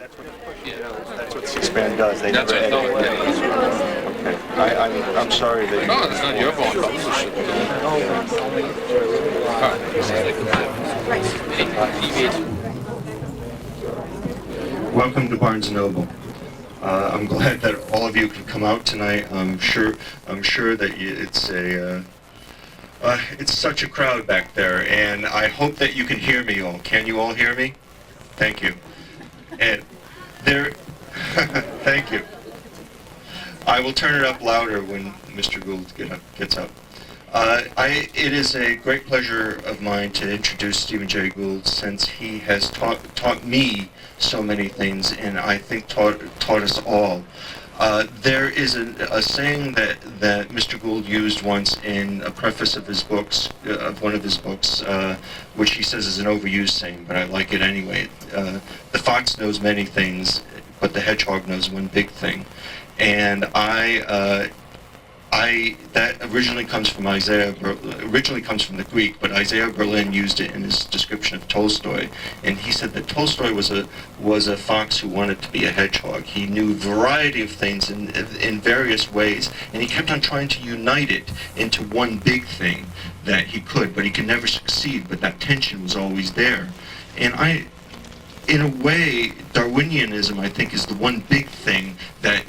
That's what C-SPAN does. They That's never what I edit. thought. Okay. I'm sorry that. No, it's not your fault. Welcome to Barnes & Noble. I'm glad that all of you could come out tonight. I'm sure that it's such a crowd back there, and I hope that you can hear me all. Can you all hear me? Thank you. And thank you. I will turn it up louder when Mr. Gould gets up. It is a great pleasure of mine to introduce Stephen Jay Gould, since he has taught me so many things, and I think taught us all. There is a saying that Mr. Gould used once in a preface of his books, of one of his books, which he says is an overused saying, but I like it anyway. The fox knows many things, but the hedgehog knows one big thing. And that originally comes from the Greek, but Isaiah Berlin used it in his description of Tolstoy, and he said that Tolstoy was a fox who wanted to be a hedgehog. He knew a variety of things in various ways, and he kept on trying to unite it into one big thing that he could, but he could never succeed. But that tension was always there, and in a way, Darwinianism, I think, is the one big thing that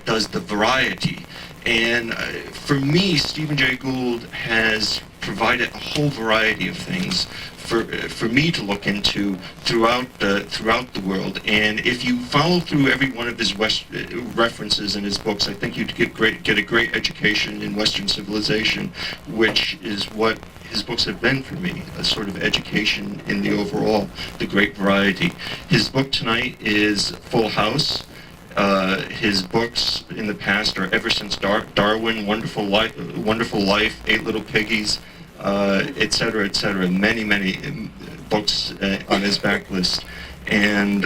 does the variety. And for me, Stephen Jay Gould has provided a whole variety of things for me to look into throughout the world. And if you follow through every one of his references in his books, I think you'd get a great education in Western civilization, which is what his books have been for me, a sort of education in the overall, the great variety. His book tonight is Full House. His books in the past are Ever Since Darwin, Wonderful Life, Eight Little Piggies, etc., etc. Many books on his backlist, and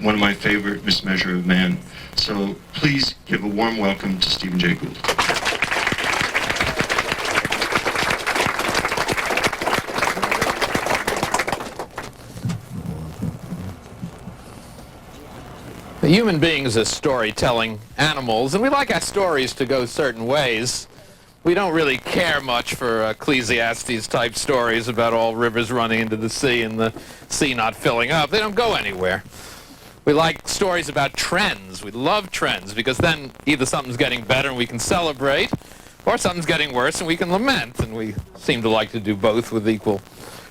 one of my favorite, Mismeasure of Man. So please give a warm welcome to Stephen Jay Gould. Human beings are storytelling animals, and we like our stories to go certain ways. We don't really care much for Ecclesiastes-type stories about all rivers running into the sea and the sea not filling up. They don't go anywhere. We like stories about trends. We love trends, because then either something's getting better and we can celebrate, or something's getting worse and we can lament, and we seem to like to do both with equal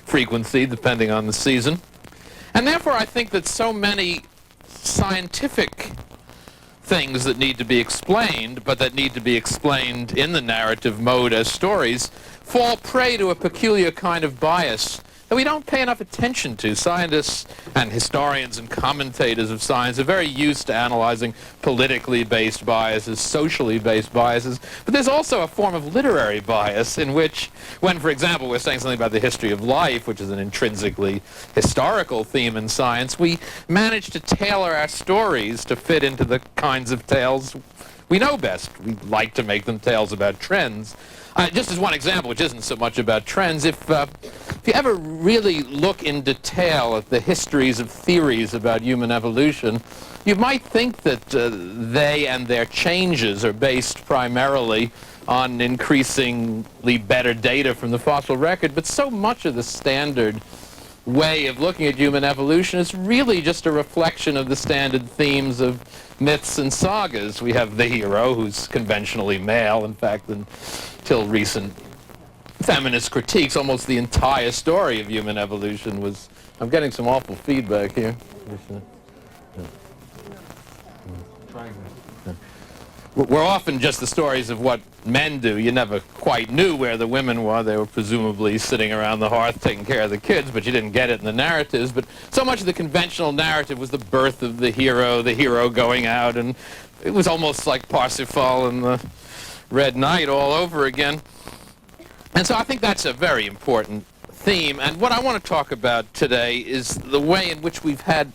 frequency, depending on the season. And therefore, I think that so many scientific things that need to be explained, but that need to be explained in the narrative mode as stories, fall prey to a peculiar kind of bias that we don't pay enough attention to. Scientists and historians and commentators of science are very used to analyzing politically based biases, socially based biases, but there's also a form of literary bias in which, when, for example, we're saying something about the history of life, which is an intrinsically historical theme in science, we manage to tailor our stories to fit into the kinds of tales we know best. We like to make them tales about trends. Just as one example, which isn't so much about trends, if you ever really look in detail at the histories of theories about human evolution, you might think that they and their changes are based primarily on increasingly better data from the fossil record, but so much of the standard way of looking at human evolution is really just a reflection of the standard themes of myths and sagas. We have the hero, who's conventionally male. In fact, until recent feminist critiques, almost the entire story of human evolution was... I'm getting some awful feedback here. We're often just the stories of what men do. You never quite knew where the women were. They were presumably sitting around the hearth taking care of the kids, but you didn't get it in the narratives. But so much of the conventional narrative was the birth of the hero going out, and it was almost like Parsifal and the Red Knight all over again. And so I think that's a very important theme. And what I want to talk about today is the way in which we've had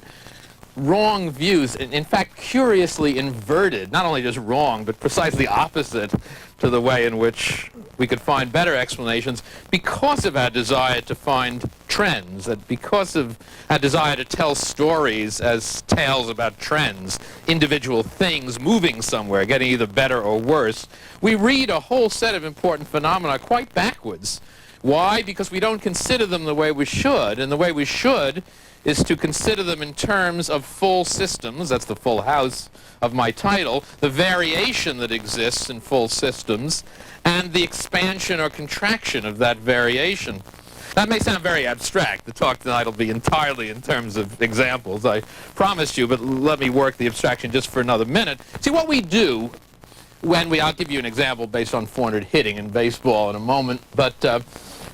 wrong views, in fact curiously inverted, not only just wrong, but precisely opposite to the way in which we could find better explanations because of our desire to find trends, that because of our desire to tell stories as tales about trends, individual things moving somewhere, getting either better or worse, we read a whole set of important phenomena quite backwards. Why? Because we don't consider them the way we should, and the way we should is to consider them in terms of full systems. That's the full house of my title, the variation that exists in full systems, and the expansion or contraction of that variation. That may sound very abstract. The talk tonight will be entirely in terms of examples, I promised you, but let me work the abstraction just for another minute. See, what we do when I'll give you an example based on 400 hitting in baseball in a moment, but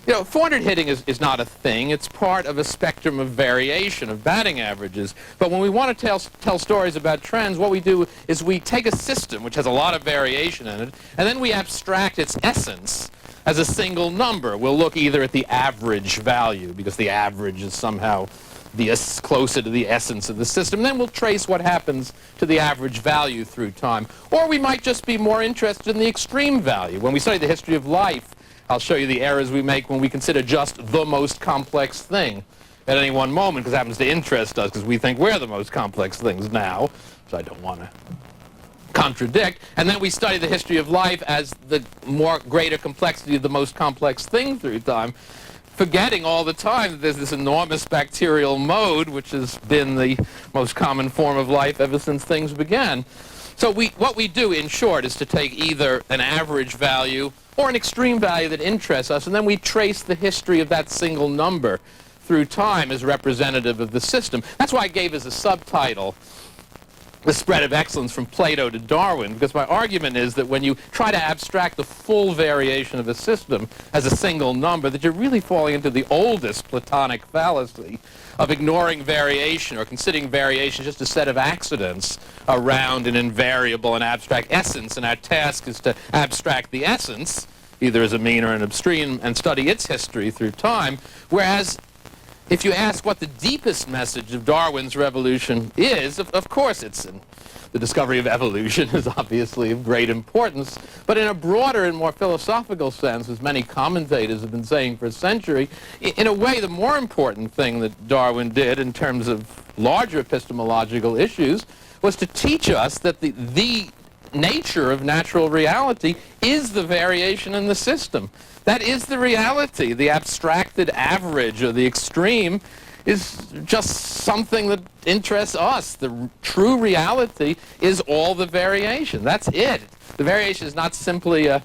400 hitting is not a thing. It's part of a spectrum of variation of batting averages. But when we want to tell stories about trends, what we do is we take a system which has a lot of variation in it, and then we abstract its essence as a single number. We'll look either at the average value, because the average is somehow closer to the essence of the system. Then we'll trace what happens to the average value through time. Or we might just be more interested in the extreme value. When we study the history of life, I'll show you the errors we make when we consider just the most complex thing at any one moment, because it happens to interest us, because we think we're the most complex things now, so I don't want to contradict. And then we study the history of life as the greater complexity of the most complex thing through time, forgetting all the time that there's this enormous bacterial mode, which has been the most common form of life ever since things began. So what we do, in short, is to take either an average value or an extreme value that interests us, and then we trace the history of that single number through time as representative of the system. That's why I gave as a subtitle the spread of excellence from Plato to Darwin, because my argument is that when you try to abstract the full variation of a system as a single number, that you're really falling into the oldest Platonic fallacy of ignoring variation or considering variation just a set of accidents around an invariable and abstract essence. And our task is to abstract the essence, either as a mean or an extreme, and study its history through time. Whereas if you ask what the deepest message of Darwin's revolution is, of course it's the discovery of evolution is obviously of great importance, but in a broader and more philosophical sense, as many commentators have been saying for a century, in a way the more important thing that Darwin did in terms of larger epistemological issues was to teach us that the nature of natural reality is the variation in the system. That is the reality. The abstracted average or the extreme is just something that interests us. The true reality is all the variation. That's it. The variation is not simply a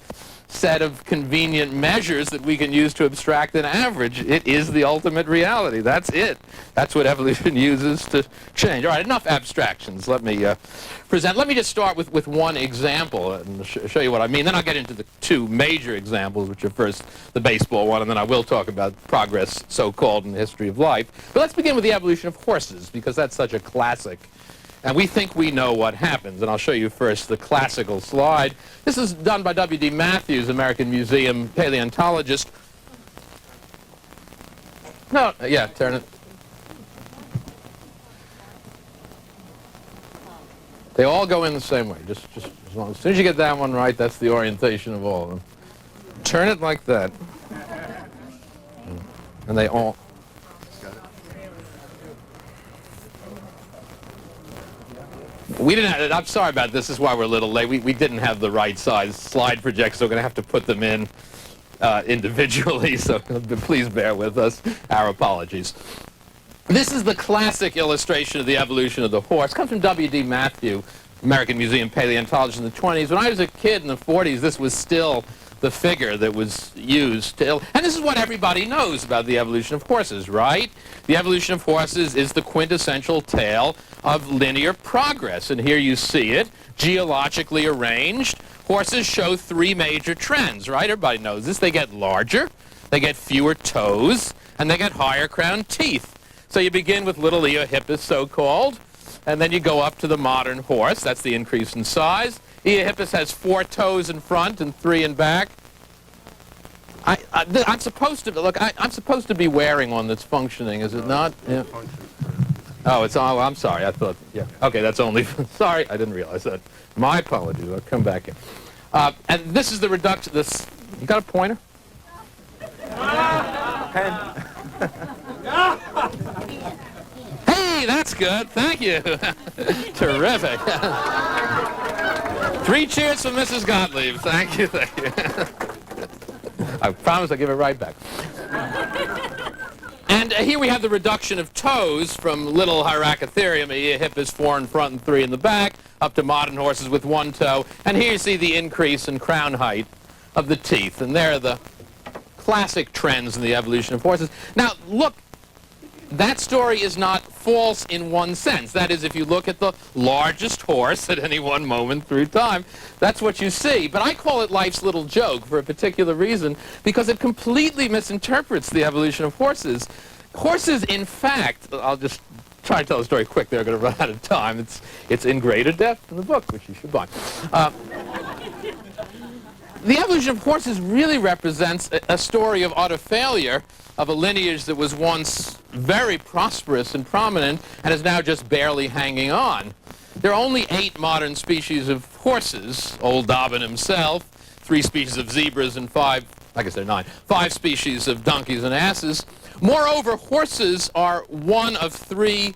set of convenient measures that we can use to abstract an average. It is the ultimate reality. That's it. That's what evolution uses to change. All right, enough abstractions. Let me Let me just start with one example and show you what I mean. Then I'll get into the two major examples, which are first the baseball one, and then I will talk about progress, so-called, in the history of life. But let's begin with the evolution of horses, because that's such a classic. And we think we know what happens. And I'll show you first the classical slide. This is done by W.D. Matthews, American Museum paleontologist. No, yeah, turn it. They all go in the same way. Just as soon as you get that one right, that's the orientation of all of them. Turn it like that. And they all... We didn't have, I'm sorry about this is why we're a little late. We didn't have the right size slide projector, so we're going to have to put them in individually, so please bear with us. Our apologies. This is the classic illustration of the evolution of the horse. It comes from W.D. Matthews, American Museum paleontologist in the 20s. When I was a kid in the 40s, this was still the figure that was used to... And this is what everybody knows about the evolution of horses, right? The evolution of horses is the quintessential tale of linear progress. And here you see it, geologically arranged. Horses show three major trends, right? Everybody knows this. They get larger, they get fewer toes, and they get higher crowned teeth. So you begin with little Eohippus, so-called, and then you go up to the modern horse. That's the increase in size. Eohippus has 4 toes in front and 3 in back. I'm supposed to look. I'm supposed to be wearing one that's functioning, is it not? Yeah. Oh, it's all. I'm sorry. I thought. Yeah. Okay, that's only. Sorry, I didn't realize that. My apologies. I'll come back in. And this is the reduction. This You got a pointer? Hey, that's good. Thank you. Terrific. 3 cheers for Mrs. Gottlieb. Thank you, thank you. I promise I'll give it right back. And here we have the reduction of toes from little Hyracotherium, Eohippus, 4 in front and 3 in the back, up to modern horses with 1 toe. And here you see the increase in crown height of the teeth. And there are the classic trends in the evolution of horses. Now, look, that story is not false in one sense. That is, if you look at the largest horse at any one moment through time, that's what you see. But I call it life's little joke for a particular reason, because it completely misinterprets the evolution of horses. Horses, in fact, I'll just try to tell the story quick. They're going to run out of time. It's in greater depth in the book, which you should buy. The evolution of horses really represents a story of utter failure of a lineage that was once very prosperous and prominent and is now just barely hanging on. There are only 8 modern species of horses, old Dobbin himself, 3 species of zebras and 5, I guess they're 9, 5 species of donkeys and asses. Moreover, horses are one of 3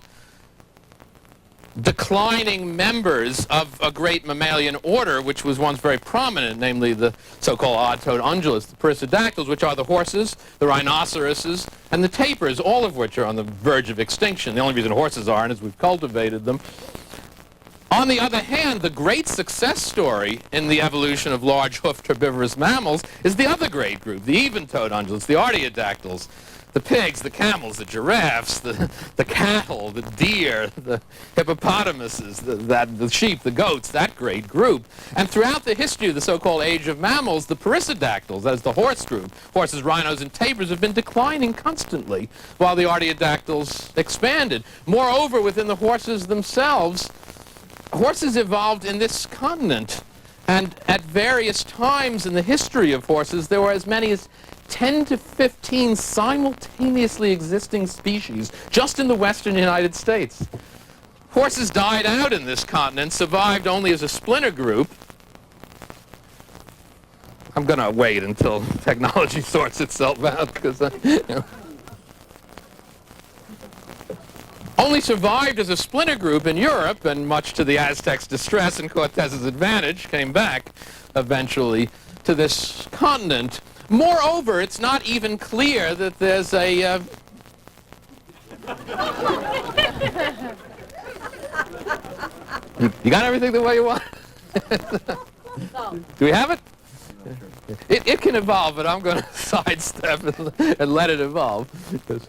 declining members of a great mammalian order which was once very prominent, namely the so-called odd-toed ungulates, the perissodactyls, which are the horses, the rhinoceroses, and the tapirs, all of which are on the verge of extinction. The only reason horses aren't is we've cultivated them. On the other hand, the great success story in the evolution of large hoofed herbivorous mammals is the other great group, the even-toed ungulates, the artiodactyls. The pigs, the camels, the giraffes, the cattle, the deer, the hippopotamuses, the sheep, the goats, that great group. And throughout the history of the so-called age of mammals, the perissodactyls, that is the horse group, horses, rhinos, and tapirs, have been declining constantly while the artiodactyls expanded. Moreover, within the horses themselves, horses evolved in this continent. And at various times in the history of horses, there were as many as 10 to 15 simultaneously existing species just in the western United States. Horses died out in this continent, survived only as a splinter group. I'm going to wait until technology sorts itself out, because only survived as a splinter group in Europe, and much to the Aztecs' distress and Cortez's advantage, came back eventually to this continent. Moreover, it's not even clear that there's a... You got everything the way you want? Do we have it? It can evolve, but I'm going to sidestep and let it evolve.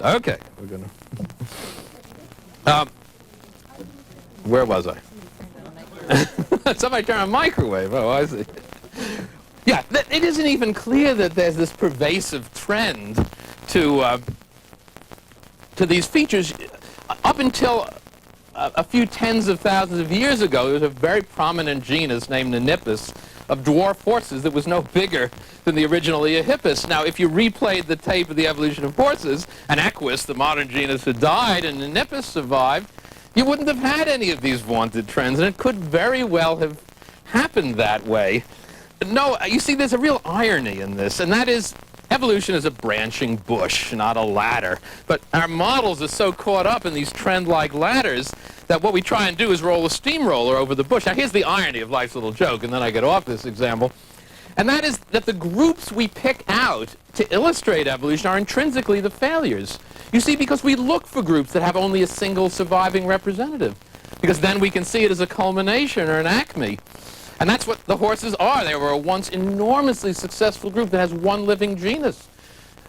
Okay, we're going to... where was I? Somebody turned on a microwave. Oh, I see. Yeah, it isn't even clear that there's this pervasive trend to these features. Up until a few tens of thousands of years ago, there was a very prominent genus named Nenippus of dwarf horses that was no bigger than the original Eohippus. Now, if you replayed the tape of the evolution of horses, and Equus, the modern genus, had died and Nenippus survived, you wouldn't have had any of these vaunted trends, and it could very well have happened that way. No, you see, there's a real irony in this, and that is evolution is a branching bush, not a ladder. But our models are so caught up in these trend-like ladders that what we try and do is roll a steamroller over the bush. Now, here's the irony of life's little joke, and then I get off this example. And that is that the groups we pick out to illustrate evolution are intrinsically the failures. You see, because we look for groups that have only a single surviving representative, because then we can see it as a culmination or an acme. And that's what the horses are. They were a once enormously successful group that has one living genus.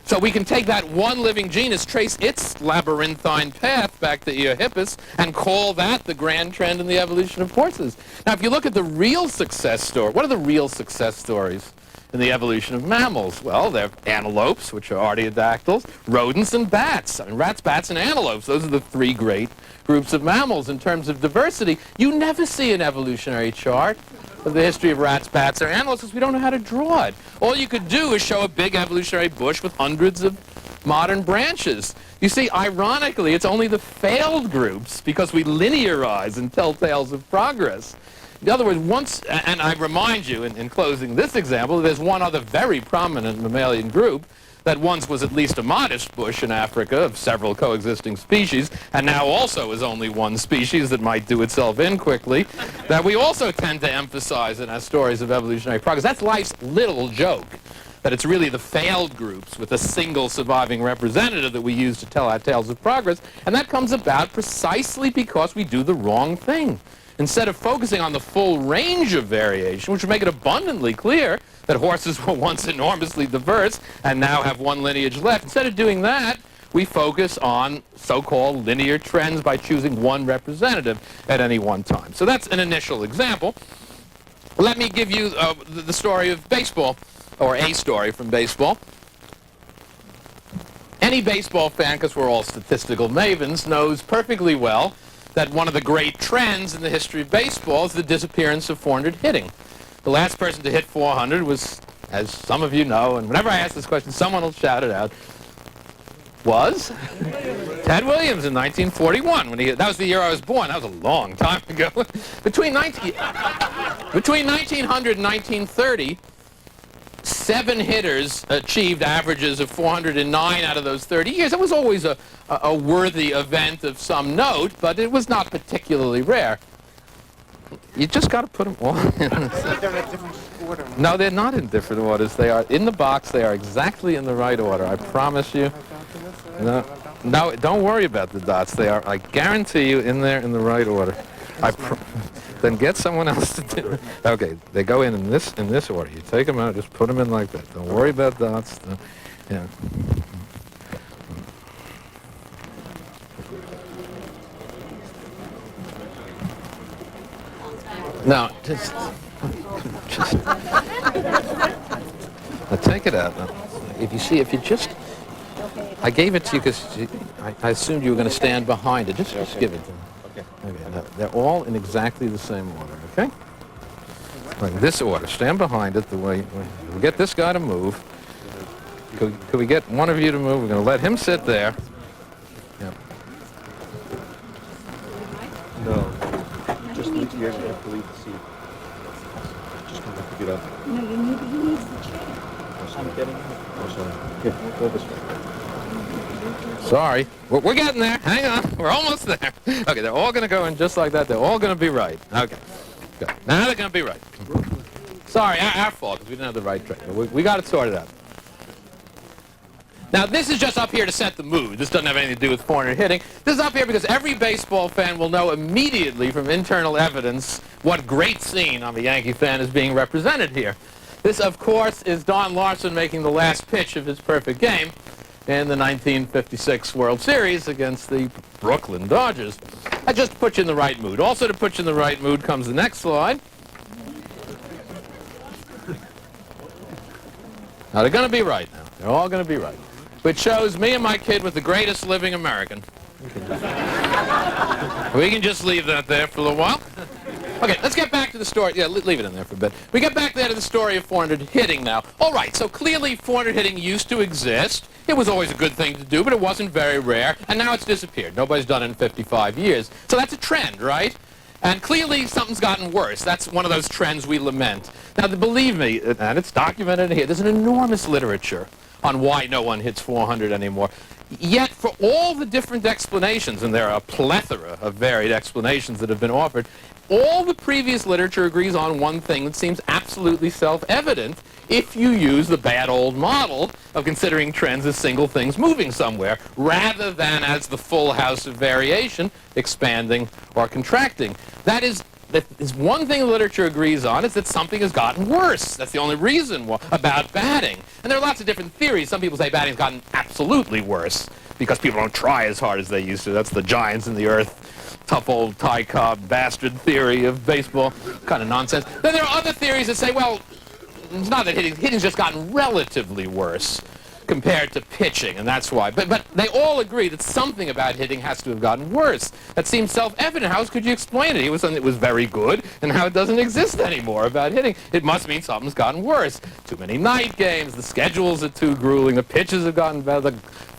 So we can take that one living genus, trace its labyrinthine path back to Eohippus, and call that the grand trend in the evolution of horses. Now, if you look at the real success story, what are the real success stories in the evolution of mammals? Well, they're antelopes, which are artiodactyls, rodents, and bats. I mean, rats, bats, and antelopes. Those are the 3 great groups of mammals in terms of diversity. You never see an evolutionary chart of the history of rats, bats, or antelopes because we don't know how to draw it. All you could do is show a big evolutionary bush with hundreds of modern branches. You see, ironically, it's only the failed groups, because we linearize and tell tales of progress, In other words, and I remind you in closing this example, there's one other very prominent mammalian group that once was at least a modest bush in Africa of several coexisting species, and now also is only one species that might do itself in quickly, that we also tend to emphasize in our stories of evolutionary progress. That's life's little joke, that it's really the failed groups with a single surviving representative that we use to tell our tales of progress, and that comes about precisely because we do the wrong thing. Instead of focusing on the full range of variation, which would make it abundantly clear that horses were once enormously diverse and now have one lineage left, instead of doing that, we focus on so-called linear trends by choosing one representative at any one time. So that's an initial example. Let me give you the story of baseball, or a story from baseball. Any baseball fan, because we're all statistical mavens, knows perfectly well that one of the great trends in the history of baseball is the disappearance of 400 hitting. The last person to hit 400 was, as some of you know, and whenever I ask this question, someone will shout it out, was Ted Williams in 1941. That was the year I was born. That was a long time ago. Between 1900 and 1930, 7 hitters achieved averages of 409 out of those 30 years. It was always a worthy event of some note, but it was not particularly rare. You just got to put them all in. No, they're not in different orders. They are in the box. They are exactly in the right order. I promise you. No, don't worry about the dots. They are, I guarantee you, in there in the right order. Then get someone else to do it. Okay, they go in this order. You take them out, just put them in like that. Don't worry about dots. Yeah. No, just now take it out. Now, if you just, I gave it to you because I assumed you were going to stand behind it. Just give it to me. Okay, now, they're all in exactly the same order, okay? Like this order. Stand behind it the way, we'll get this guy to move. Could we get one of you to move? We're going to let him sit there. Yeah. No. Just leave, you have to leave the seat. Just come back to get up. No, he needs the chair. I'm getting up. Oh, sorry. Here, go this way. Sorry. We're getting there. Hang on. We're almost there. Okay, they're all going to go in just like that. They're all going to be right. Okay. Good. Now they're going to be right. Sorry, our fault, because we didn't have the right track. We got it sorted out. Now, this is just up here to set the mood. This doesn't have anything to do with 400 hitting. This is up here because every baseball fan will know immediately from internal evidence what great scene on the Yankee fan is being represented here. This, of course, is Don Larson making the last pitch of his perfect game in the 1956 World Series against the Brooklyn Dodgers. That just puts you in the right mood. Also to put you in the right mood comes the next slide. Now, they're going to be right now. They're all going to be right. Which shows me and my kid with the greatest living American. We can just leave that there for a little while. Okay, let's get back to the story. Yeah, leave it in there for a bit. We get back there to the story of 400 hitting now. All right, so clearly 400 hitting used to exist. It was always a good thing to do, but it wasn't very rare, and now it's disappeared. Nobody's done it in 55 years. So that's a trend, right? And clearly something's gotten worse. That's one of those trends we lament. Now, believe me, and it's documented here, there's an enormous literature on why no one hits 400 anymore. Yet, for all the different explanations, and there are a plethora of varied explanations that have been offered, all the previous literature agrees on one thing that seems absolutely self-evident if you use the bad old model of considering trends as single things moving somewhere, rather than as the full house of variation, expanding or contracting. That is one thing the literature agrees on, is that something has gotten worse. That's the only reason about batting. And there are lots of different theories. Some people say batting's gotten absolutely worse because people don't try as hard as they used to. That's the giants in the earth, tough old Ty Cobb bastard theory of baseball. Kind of nonsense. Then there are other theories that say, well, it's not that hitting's just gotten relatively worse compared to pitching, and that's why. But they all agree that something about hitting has to have gotten worse. That seems self-evident. How else could you explain it? It was something that was very good, and how it doesn't exist anymore about hitting. It must mean something's gotten worse. Too many night games, the schedules are too grueling, the pitches have gotten better,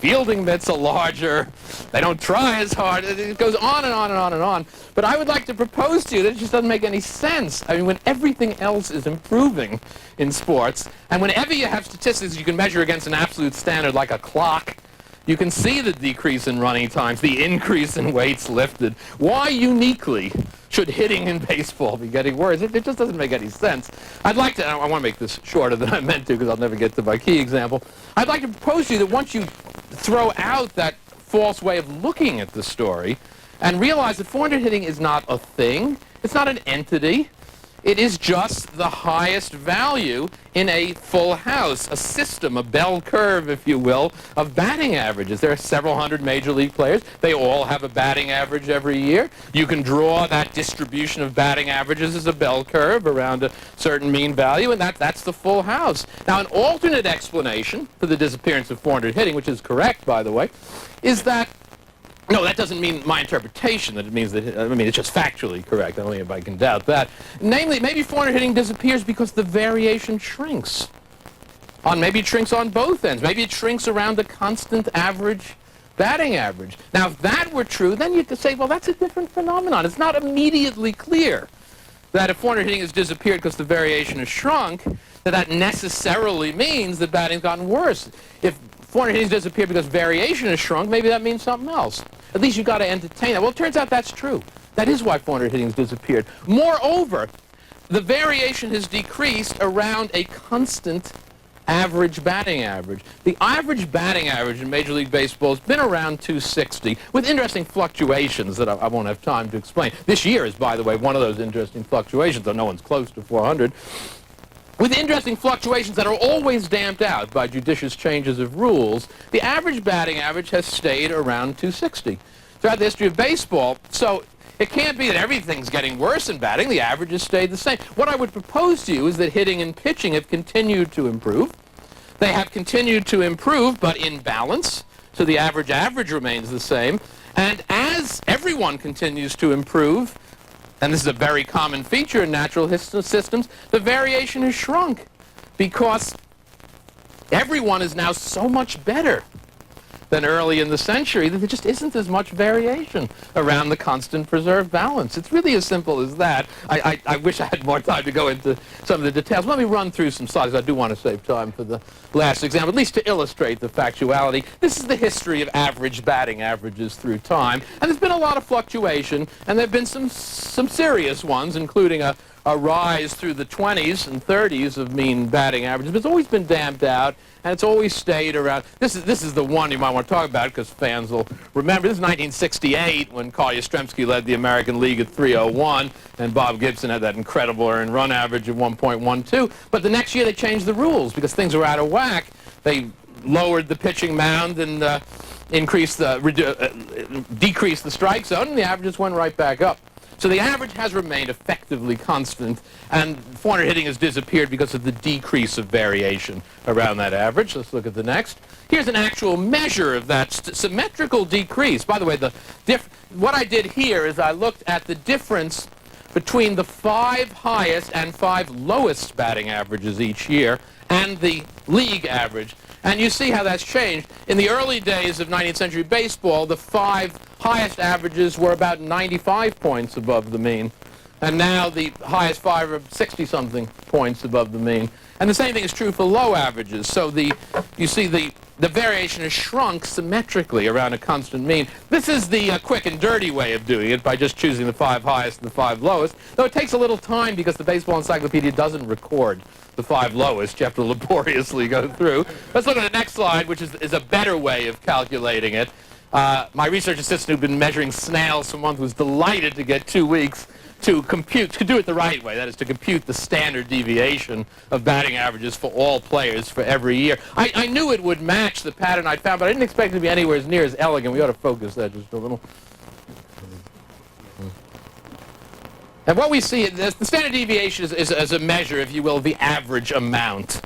the fielding mitts are larger. They don't try as hard. It goes on and on and on and on. But I would like to propose to you that it just doesn't make any sense. I mean, when everything else is improving in sports, and whenever you have statistics you can measure against an absolute standard like a clock, you can see the decrease in running times, the increase in weights lifted. Why uniquely should hitting in baseball be getting worse? It just doesn't make any sense. I'd like to, I want to make this shorter than I meant to because I'll never get to my key example. I'd like to propose to you that once you throw out that false way of looking at the story and realize that 400 hitting is not a thing, it's not an entity, it is just the highest value in a full house, a system, a bell curve, if you will, of batting averages. There are several hundred major league players. They all have a batting average every year. You can draw that distribution of batting averages as a bell curve around a certain mean value, and that's the full house. Now, an alternate explanation for the disappearance of 400 hitting, which is correct, by the way, is that no, that doesn't mean my interpretation. That it means that, I mean, it's just factually correct. I don't know if I can doubt that. Namely, maybe 400 hitting disappears because the variation shrinks. Maybe it shrinks on both ends. Maybe it shrinks around the constant average batting average. Now, if that were true, then you could say, well, that's a different phenomenon. It's not immediately clear that if 400 hitting has disappeared because the variation has shrunk, that necessarily means that batting's gotten worse. If 400 hitting has disappeared because variation has shrunk, maybe that means something else. At least you've got to entertain that. Well, it turns out that's true. That is why 400 hitting has disappeared. Moreover, the variation has decreased around a constant average batting average. The average batting average in Major League Baseball has been around 260, with interesting fluctuations that I won't have time to explain. This year is, by the way, one of those interesting fluctuations, though no one's close to 400. With interesting fluctuations that are always damped out by judicious changes of rules, the average batting average has stayed around 260 throughout the history of baseball. So it can't be that everything's getting worse in batting. The average has stayed the same. What I would propose to you is that hitting and pitching have continued to improve. They have continued to improve, but in balance. So the average remains the same. And as everyone continues to improve, and this is a very common feature in natural systems, the variation has shrunk because everyone is now so much better than early in the century that there just isn't as much variation around the constant preserved balance. It's really as simple as that. I wish I had more time to go into some of the details. Let me run through some slides. I do want to save time for the last example, at least to illustrate the factuality. This is the history of average batting averages through time, and there's been a lot of fluctuation, and there have been some serious ones, including a rise through the 20s and 30s of mean batting averages, but it's always been damped out, and it's always stayed around. This is the one you might want to talk about because fans will remember. This is 1968 when Carl Yastrzemski led the American League at 301, and Bob Gibson had that incredible earned run average of 1.12. But the next year they changed the rules because things were out of whack. They lowered the pitching mound and decreased the strike zone, and the averages went right back up. So the average has remained effectively constant, and 400 hitting has disappeared because of the decrease of variation around that average. Let's look at the next. Here's an actual measure of that symmetrical decrease. By the way, what I did here is I looked at the difference between the 5 highest and 5 lowest batting averages each year and the league average. And you see how that's changed. In the early days of 19th century baseball, the 5 highest averages were about 95 points above the mean. And now the highest 5 are 60-something points above the mean. And the same thing is true for low averages. So you see the variation has shrunk symmetrically around a constant mean. This is the quick and dirty way of doing it by just choosing the 5 highest and the 5 lowest, though it takes a little time because the Baseball Encyclopedia doesn't record the 5 lowest. You have to laboriously go through. Let's look at the next slide, which is a better way of calculating it. My research assistant who'd been measuring snails for a month was delighted to get 2 weeks to do it the right way. That is, to compute the standard deviation of batting averages for all players for every year. I knew it would match the pattern I'd found, but I didn't expect it to be anywhere as near as elegant. We ought to focus that just a little. And what we see, the standard deviation is a measure, if you will, of the average amount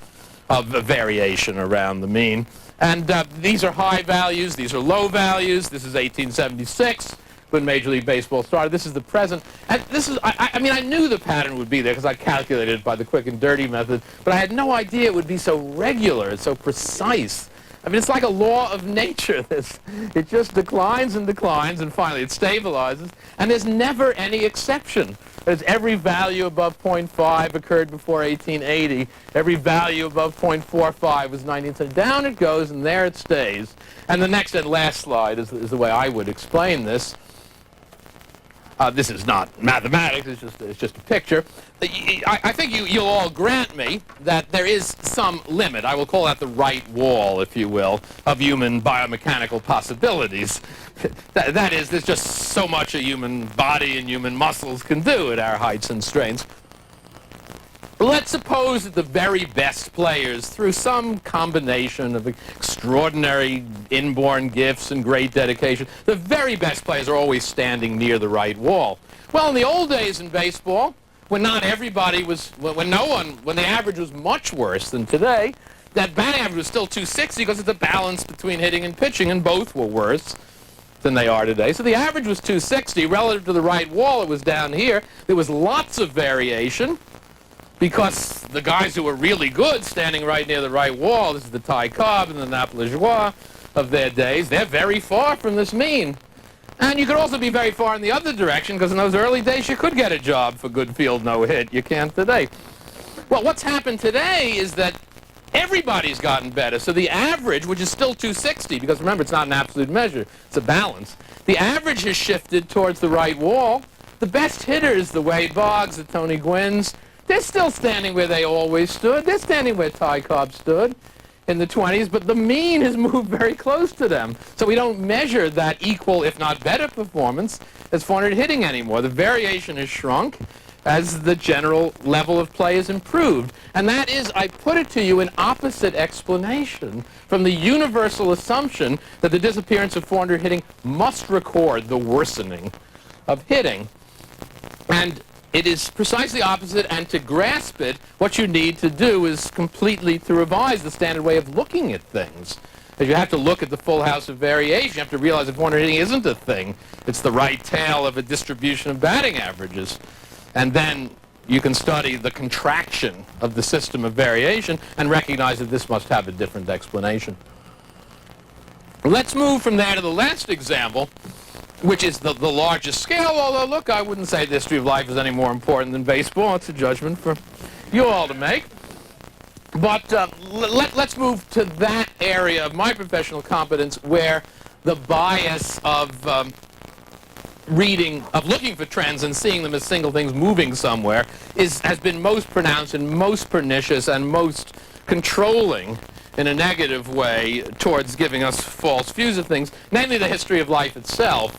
of variation around the mean. And these are high values, these are low values. This is 1876 when Major League Baseball started. This is the present. And this is, I mean, I knew the pattern would be there because I calculated it by the quick and dirty method, but I had no idea it would be so regular and so precise I mean, it's like a law of nature. It just declines and declines, and finally it stabilizes, and there's never any exception. There's every value above 0.5 occurred before 1880. Every value above 0.45 was 1970. Down it goes, and there it stays. And the next and last slide is the way I would explain this. This is not mathematics, it's just a picture. I think you'll all grant me that there is some limit, I will call that the right wall, if you will, of human biomechanical possibilities. That is, there's just so much a human body and human muscles can do at our heights and strengths. Let's suppose that the very best players, through some combination of extraordinary inborn gifts and great dedication, the very best players are always standing near the right wall. Well, in the old days in baseball, when not everybody was, when the average was much worse than today, that batting average was still 260 because it's a balance between hitting and pitching, and both were worse than they are today. So the average was 260. Relative to the right wall, it was down here. There was lots of variation, because the guys who were really good standing right near the right wall, this is the Ty Cobb and the Naples-Joie of their days, they're very far from this mean. And you could also be very far in the other direction, because in those early days you could get a job for good field no hit. You can't today. Well, what's happened today is that everybody's gotten better. So the average, which is still 260, because remember, it's not an absolute measure, it's a balance. The average has shifted towards the right wall. The best hitters, the Wade Boggs, the Tony Gwynns, they're still standing where they always stood. They're standing where Ty Cobb stood in the 20s, but the mean has moved very close to them. So we don't measure that equal, if not better, performance as 400 hitting anymore. The variation has shrunk as the general level of play has improved. And that is, I put it to you, an opposite explanation from the universal assumption that the disappearance of 400 hitting must record the worsening of hitting. And it is precisely opposite, and to grasp it, what you need to do is completely to revise the standard way of looking at things. Because you have to look at the full house of variation. You have to realize that 400 hitting isn't a thing. It's the right tail of a distribution of batting averages. And then you can study the contraction of the system of variation and recognize that this must have a different explanation. Let's move from there to the last example, which is the largest scale, although, look, I wouldn't say the history of life is any more important than baseball. It's a judgment for you all to make. But let's move to that area of my professional competence where the bias of looking for trends and seeing them as single things moving somewhere has been most pronounced and most pernicious and most controlling in a negative way towards giving us false views of things, namely the history of life itself,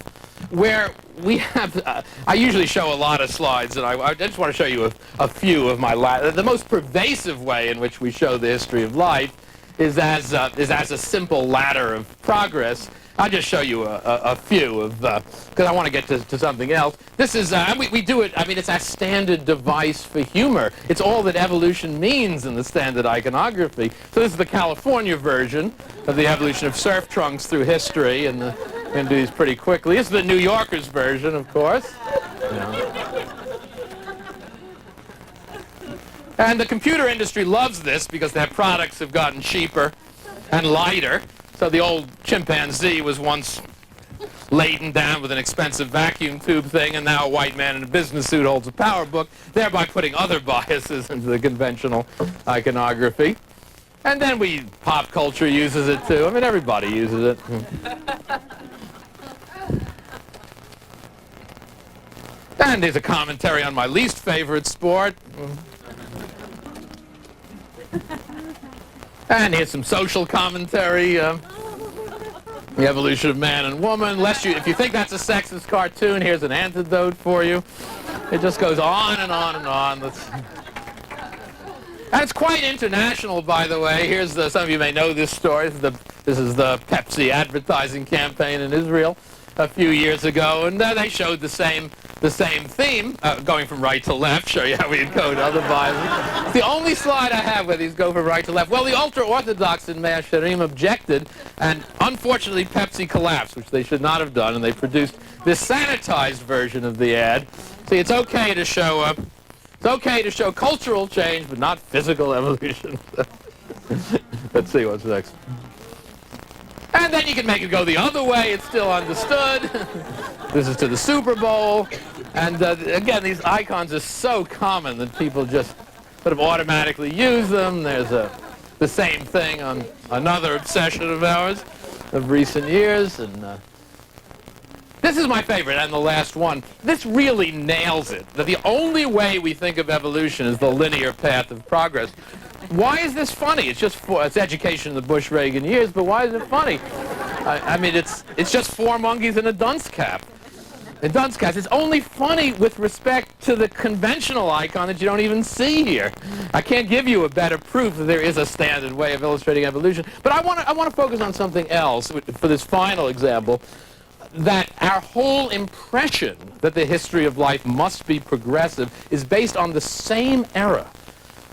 where we have, I usually show a lot of slides, and I just want to show you a few of my, the most pervasive way in which we show the history of life is as a simple ladder of progress. I'll just show you a few of, because I want to get to something else. This is, we do it, I mean, it's our standard device for humor. It's all that evolution means in the standard iconography. So this is the California version of the evolution of surf trunks through history, and I'm going to do these pretty quickly. This is the New Yorker's version, of course. And the computer industry loves this because their products have gotten cheaper and lighter. So the old chimpanzee was once laden down with an expensive vacuum tube thing, and now a white man in a business suit holds a power book, thereby putting other biases into the conventional iconography. And then pop culture uses it too. I mean, everybody uses it. And there's a commentary on my least favorite sport. And here's some social commentary. The evolution of man and woman. If you think that's a sexist cartoon, here's an antidote for you. It just goes on and on and on. And it's quite international, by the way. Here's some of you may know this story. This is the Pepsi advertising campaign in Israel a few years ago, and they showed the same theme, going from right to left, show you how we encode other biases. It's the only slide I have where these go from right to left. Well, the ultra-Orthodox in Mea Shearim objected, and unfortunately Pepsi collapsed, which they should not have done, and they produced this sanitized version of the ad. See, it's okay to show cultural change, but not physical evolution. Let's see what's next. And then you can make it go the other way. It's still understood. This is to the Super Bowl. And again, these icons are so common that people just sort of automatically use them. There's the same thing on another obsession of ours of recent years. And this is my favorite and the last one. This really nails it, that the only way we think of evolution is the linear path of progress. Why is this funny? It's education in the Bush-Reagan years, but why is it funny? I mean, it's just four monkeys in a dunce cap. A dunce cap. It's only funny with respect to the conventional icon that you don't even see here. I can't give you a better proof that there is a standard way of illustrating evolution. But I want to focus on something else for this final example. That our whole impression that the history of life must be progressive is based on the same error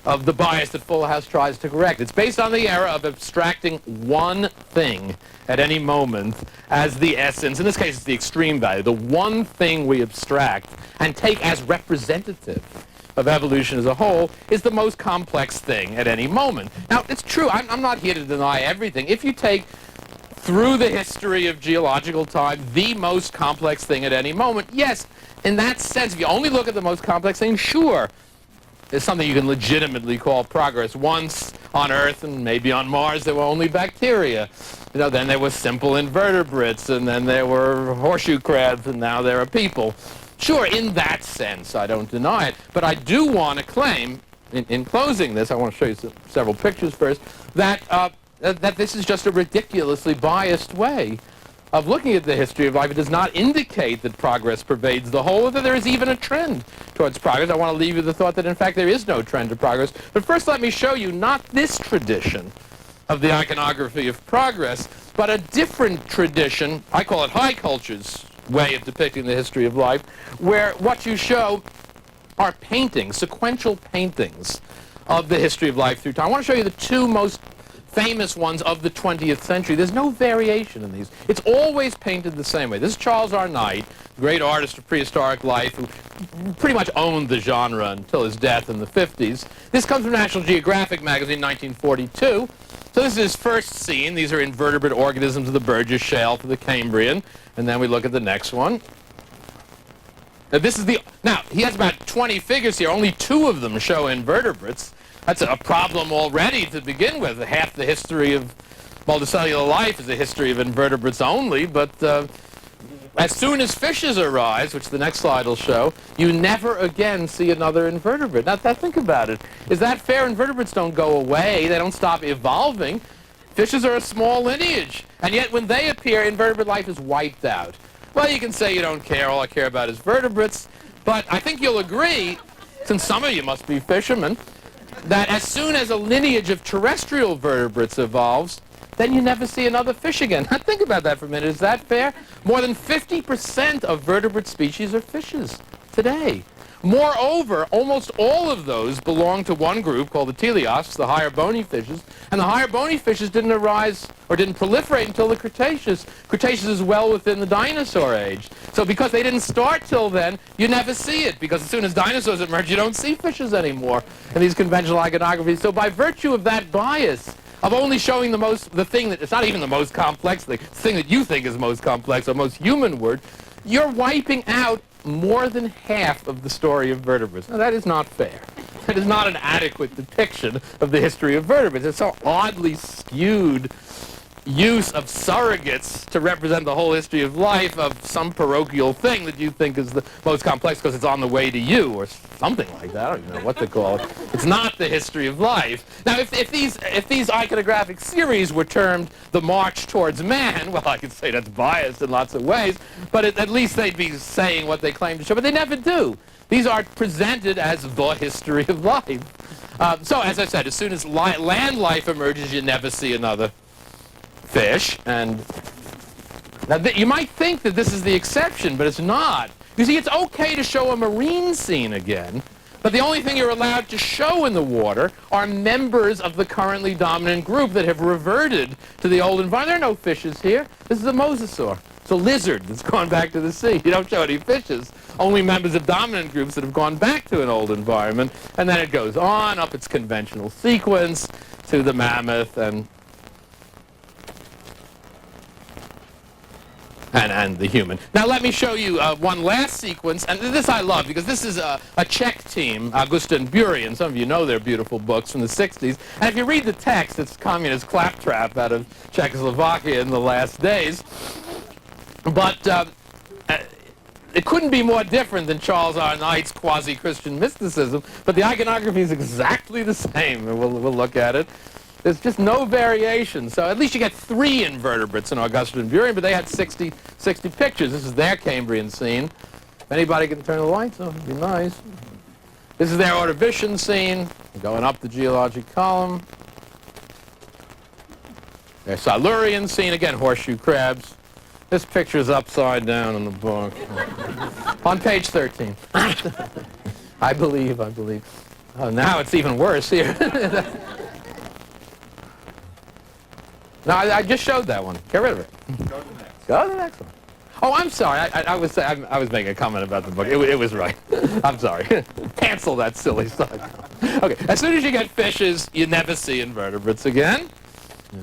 of the bias that Full House tries to correct. It's based on the error of abstracting one thing at any moment as the essence. In this case, it's the extreme value. The one thing we abstract and take as representative of evolution as a whole is the most complex thing at any moment. Now, it's true. I'm not here to deny everything. If you take through the history of geological time, the most complex thing at any moment, yes, in that sense, if you only look at the most complex thing, sure, there's something you can legitimately call progress. Once on Earth and maybe on Mars, there were only bacteria. You know, then there were simple invertebrates, and then there were horseshoe crabs, and now there are people. Sure, in that sense, I don't deny it, but I do want to claim, in closing this, I want to show you several pictures first, that this is just a ridiculously biased way of looking at the history of life. It does not indicate that progress pervades the whole, or that there is even a trend towards progress. I want to leave you the thought that, in fact, there is no trend to progress. But first, let me show you not this tradition of the iconography of progress, but a different tradition, I call it high culture's way of depicting the history of life, where what you show are paintings, sequential paintings of the history of life through time. I want to show you the two most famous ones of the 20th century. There's no variation in these. It's always painted the same way. This is Charles R. Knight, great artist of prehistoric life, who pretty much owned the genre until his death in the 50s. This comes from National Geographic magazine, 1942. So this is his first scene. These are invertebrate organisms of the Burgess Shale for the Cambrian. And then we look at the next one. Now, he has about 20 figures here. Only 2 of them show invertebrates. That's a problem already to begin with. Half the history of multicellular life is a history of invertebrates only, but as soon as fishes arise, which the next slide will show, you never again see another invertebrate. Now, think about it. Is that fair? Invertebrates don't go away. They don't stop evolving. Fishes are a small lineage, and yet when they appear, invertebrate life is wiped out. Well, you can say you don't care. All I care about is vertebrates, but I think you'll agree, since some of you must be fishermen, that as soon as a lineage of terrestrial vertebrates evolves, then you never see another fish again. Now think about that for a minute. Is that fair? More than 50% of vertebrate species are fishes today. Moreover, almost all of those belong to one group called the teleosts, the higher bony fishes, and the higher bony fishes didn't arise or didn't proliferate until the Cretaceous. Cretaceous is well within the dinosaur age. So because they didn't start till then, you never see it, because as soon as dinosaurs emerge, you don't see fishes anymore in these conventional iconographies. So by virtue of that bias, of only showing the thing that, it's not even the most complex thing, the thing that you think is most complex or most human word, you're wiping out more than half of the story of vertebrates. Now, that is not fair. That is not an adequate depiction of the history of vertebrates. It's so oddly skewed use of surrogates to represent the whole history of life of some parochial thing that you think is the most complex because it's on the way to you or something like that. I don't even know what to call it. It's not the history of life. Now, if these iconographic series were termed the march towards man, well, I could say that's biased in lots of ways, but at least they'd be saying what they claim to show, but they never do. These are presented as the history of life. So, as I said, as soon as land life emerges, you never see another fish. And now you might think that this is the exception, but it's not. You see, it's okay to show a marine scene again, but the only thing you're allowed to show in the water are members of the currently dominant group that have reverted to the old environment. There are no fishes here. This is a mosasaur. It's a lizard that's gone back to the sea. You don't show any fishes. Only members of dominant groups that have gone back to an old environment. And then it goes on up its conventional sequence to the mammoth and and the human. Now let me show you one last sequence, and this I love because this is a Czech team, Augusta and Burian. Some of you know their beautiful books from the 60s. And if you read the text, it's communist claptrap out of Czechoslovakia in the last days. But it couldn't be more different than Charles R. Knight's quasi-Christian mysticism, but the iconography is exactly the same, and we'll look at it. There's just no variation. So at least you get 3 invertebrates in Augusta and Burian, but they had 60 pictures. This is their Cambrian scene. If anybody can turn the lights on, it'd be nice. This is their Ordovician scene, going up the geologic column. Their Silurian scene, again, horseshoe crabs. This picture is upside down in the book. On page 13. I believe. Oh, now it's even worse here. No, I just showed that one. Get rid of it. Go to the next one. Oh, I'm sorry. I was making a comment about the book. It was right. I'm sorry. Cancel that silly stuff. Okay. As soon as you get fishes, you never see invertebrates again. Yeah.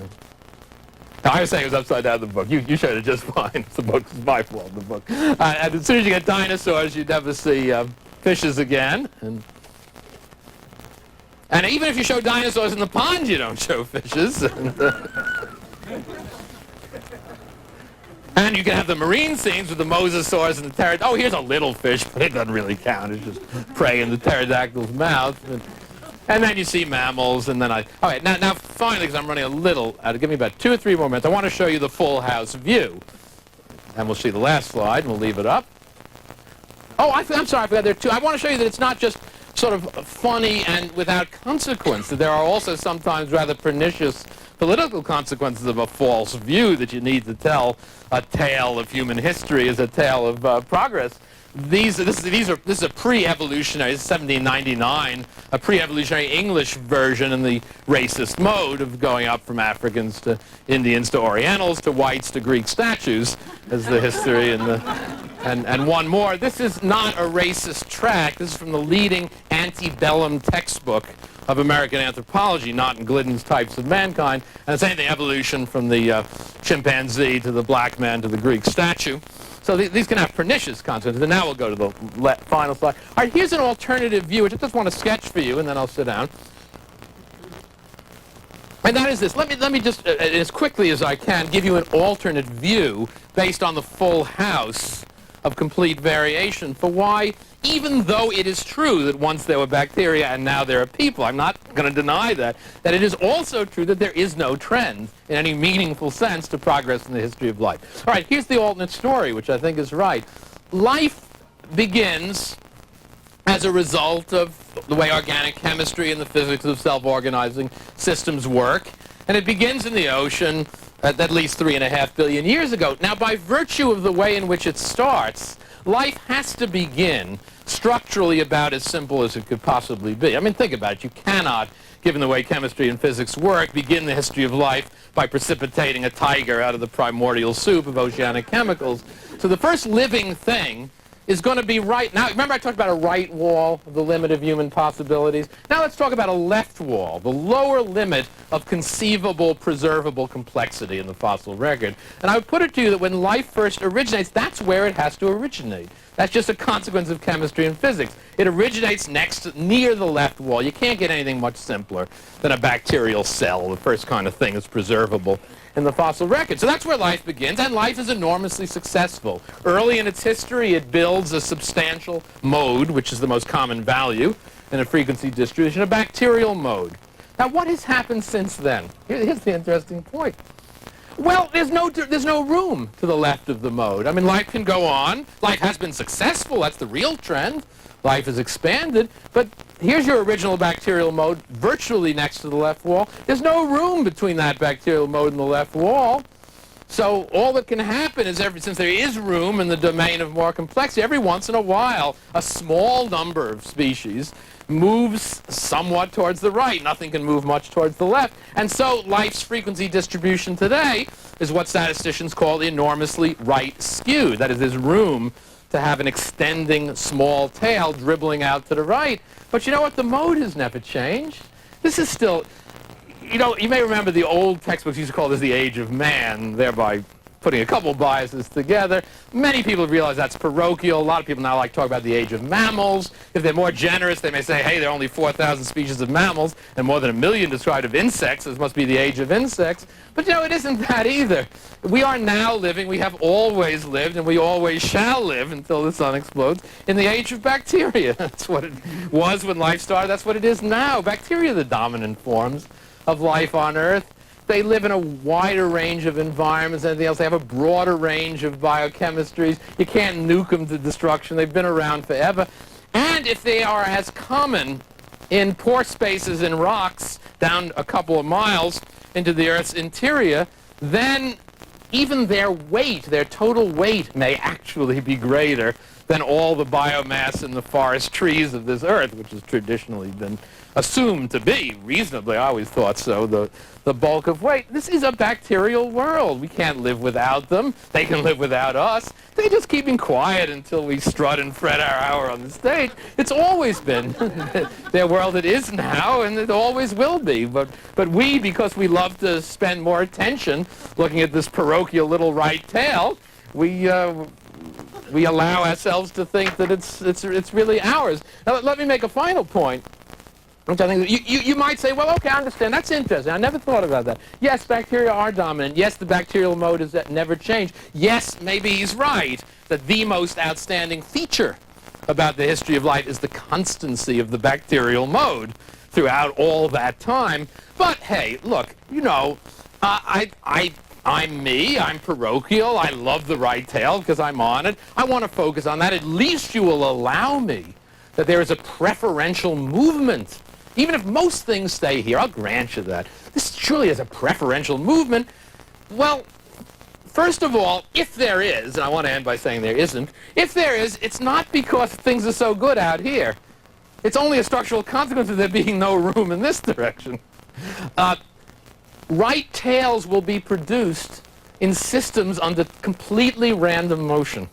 No, I was saying it was upside down in the book. You showed it just fine. It's the book. It's my fault. The book. And as soon as you get dinosaurs, you never see fishes again. And even if you show dinosaurs in the pond, you don't show fishes. And you can have the marine scenes with the mosasaurs and the pterodactyls. Oh, here's a little fish, but it doesn't really count. It's just prey in the pterodactyl's mouth. And then you see mammals, and then all right, now finally, because I'm running a little out, give me about 2 or 3 more minutes, I want to show you the full house view. And we'll see the last slide, and we'll leave it up. Oh, I'm sorry, I forgot there are 2. I want to show you that it's not just sort of funny and without consequence, that there are also sometimes rather pernicious political consequences of a false view, that you need to tell a tale of human history as a tale of progress. This is a pre-evolutionary, 1799, a pre-evolutionary English version in the racist mode of going up from Africans to Indians to Orientals to whites to Greek statues as the history and one more. This is not a racist tract. This is from the leading antebellum textbook of American anthropology, not in Glidden's Types of Mankind, and it's anything evolution from the chimpanzee to the black man to the Greek statue. So these can have pernicious consequences. And now we'll go to the final slide. All right, here's an alternative view, which I just want to sketch for you, and then I'll sit down. And that is this. Let me just, as quickly as I can, give you an alternate view based on the full house of complete variation for why, even though it is true that once there were bacteria and now there are people, I'm not going to deny that it is also true that there is no trend in any meaningful sense to progress in the history of life. All right, here's the alternate story, which I think is right. Life begins as a result of the way organic chemistry and the physics of self-organizing systems work, and it begins in the ocean at least 3.5 billion years ago. Now, by virtue of the way in which it starts, life has to begin structurally about as simple as it could possibly be. I mean, think about it. You cannot, given the way chemistry and physics work, begin the history of life by precipitating a tiger out of the primordial soup of oceanic chemicals. So the first living thing is going to be right. Now, remember I talked about a right wall, the limit of human possibilities? Now let's talk about a left wall, the lower limit of conceivable, preservable complexity in the fossil record. And I would put it to you that when life first originates, that's where it has to originate. That's just a consequence of chemistry and physics. It originates near the left wall. You can't get anything much simpler than a bacterial cell, the first kind of thing that's preservable in the fossil record. So that's where life begins, and life is enormously successful. Early in its history, it builds a substantial mode, which is the most common value in a frequency distribution, a bacterial mode. Now, what has happened since then? Here's the interesting point. Well, there's no room to the left of the mode. I mean, life can go on. Life has been successful. That's the real trend. Life has expanded. But here's your original bacterial mode virtually next to the left wall. There's no room between that bacterial mode and the left wall. So all that can happen is, since there is room in the domain of more complexity, every once in a while, a small number of species moves somewhat towards the right. Nothing can move much towards the left. And so life's frequency distribution today is what statisticians call enormously right skewed. That is, there's room to have an extending small tail dribbling out to the right. But you know what? The mode has never changed. This is still, you know, you may remember the old textbooks used to call this the age of man, thereby putting a couple biases together. Many people realize that's parochial. A lot of people now like to talk about the age of mammals. If they're more generous, they may say, hey, there are only 4,000 species of mammals and more than 1 million described of insects. This must be the age of insects. But, it isn't that either. We are now living, we have always lived, and we always shall live until the sun explodes, in the age of bacteria. That's what it was when life started. That's what it is now. Bacteria are the dominant forms of life on Earth. They live in a wider range of environments than anything else. They have a broader range of biochemistries. You can't nuke them to destruction. They've been around forever. And if they are as common in pore spaces in rocks down a couple of miles into the Earth's interior, then even their weight, their total weight, may actually be greater than all the biomass in the forest trees of this Earth, which has traditionally been assumed to be, reasonably, I always thought so, the bulk of weight. This is a bacterial world. We can't live without them. They can live without us. They're just keeping quiet until we strut and fret our hour on the stage. It's always been their world. It is now, and it always will be. But we, because we love to spend more attention looking at this parochial little right tail, we allow ourselves to think that it's really ours. Now, let me make a final point, which I think you might say, well, okay, I understand. That's interesting. I never thought about that. Yes, bacteria are dominant. Yes, the bacterial mode has never changed. Yes, maybe he's right that the most outstanding feature about the history of life is the constancy of the bacterial mode throughout all that time. But hey, look, I'm me, I'm parochial, I love the right tail because I'm on it. I want to focus on that. At least you will allow me that there is a preferential movement. Even if most things stay here, I'll grant you that. This surely is a preferential movement. Well, first of all, if there is, and I want to end by saying there isn't, if there is, it's not because things are so good out here. It's only a structural consequence of there being no room in this direction. Right tails will be produced in systems under completely random motion.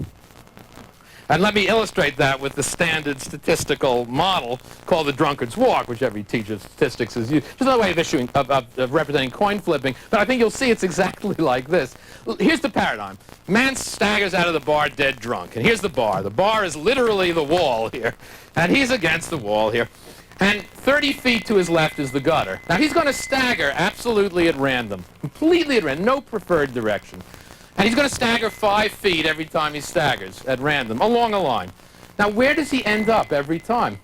And let me illustrate that with the standard statistical model called the drunkard's walk, which every teacher of statistics has used. Just another way of representing coin flipping, but I think you'll see it's exactly like this. Here's the paradigm. Man staggers out of the bar dead drunk, and here's the bar. The bar is literally the wall here, and he's against the wall here. And 30 feet to his left is the gutter. Now, he's going to stagger absolutely at random, completely at random, no preferred direction. And he's going to stagger 5 feet every time he staggers at random, along a line. Now, where does he end up every time?